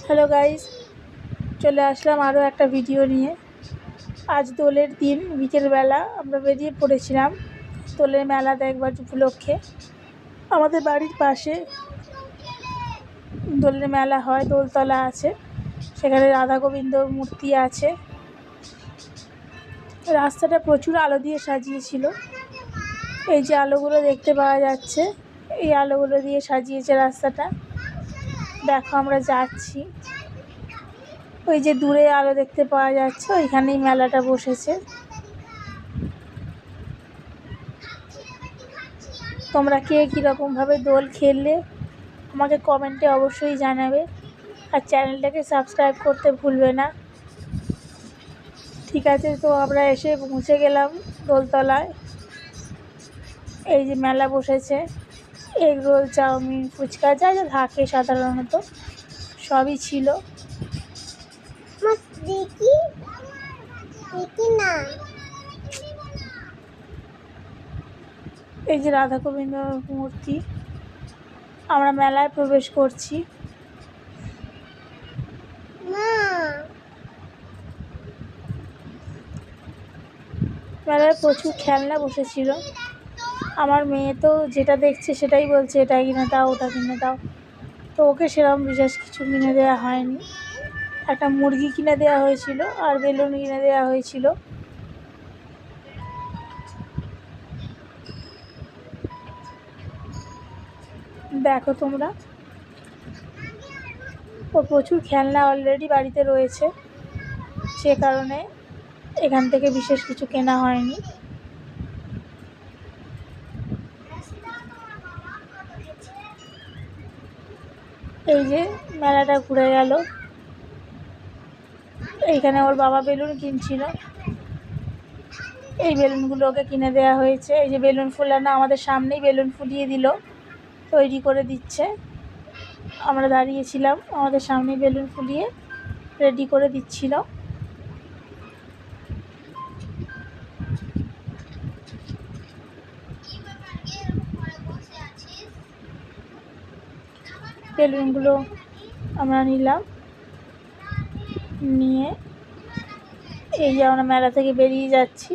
Hello guys, চলে আসলাম আরও একটা ভিডিও নিয়ে। আজ দোলের দিন, বিকেলবেলা আমরা বেরিয়ে পড়েছিলাম দোলের মেলা দেখবার উপলক্ষে। আমাদের বাড়ির পাশে দোলের মেলা হয়, দোলতলা আছে, সেখানে রাধা গোবিন্দর মূর্তি আছে। রাস্তাটা প্রচুর আলো দিয়ে সাজিয়েছিল। এই যে আলোগুলো দেখতে পাওয়া যাচ্ছে, এই আলোগুলো দিয়ে সাজিয়েছে রাস্তাটা। দেখো আমরা যাচ্ছি, ওই যে দূরে আলো দেখতে পাওয়া যাচ্ছে, ওইখানেই মেলাটা বসেছে। তোমরা কে কীরকমভাবে দোল খেললে আমাকে কমেন্টে অবশ্যই জানাবে, আর চ্যানেলটাকে সাবস্ক্রাইব করতে ভুলবে না। ঠিক আছে, তো আমরা এসে পৌঁছে গেলাম দোলতলায়। এই যে মেলা বসেছে, এগ রোল, চাউমিন, ফুচকা যা যা থাকে সাধারণত সবই ছিল। এই যে রাধা গোবিন্দ মূর্তি। আমরা মেলায় প্রবেশ করছি। মেলায় প্রচুর খেলনা বসেছিল। আমার মেয়ে তো যেটা দেখছে সেটাই বলছে, এটা কিনে দাও, ওটা কিনে দাও। তো ওকে সেরকম বিশেষ কিছু কিনে দেওয়া হয়নি। একটা মুরগি কিনে দেওয়া হয়েছিল আর বেলুন কিনে দেওয়া হয়েছিল। দেখো তোমরা, ও প্রচুর খেলনা অলরেডি বাড়িতে রয়েছে, সে কারণে এখান থেকে বিশেষ কিছু কেনা হয়নি। এই যে মেলাটা ঘুরে গেল, এইখানে ওর বাবা বেলুন কিনছিল, এই বেলুনগুলো ওকে কিনে দেওয়া হয়েছে। এই যে বেলুন ফুলানো, আমাদের সামনেই বেলুন ফুলিয়ে দিল, তৈরি করে দিচ্ছে। আমরা দাঁড়িয়েছিলাম, আমাদের সামনেই বেলুন ফুলিয়ে রেডি করে দিচ্ছিল। বেলুনগুলো আমরা নিলাম, নিয়ে এই যে আমরা মেলা থেকে বেরিয়ে যাচ্ছি।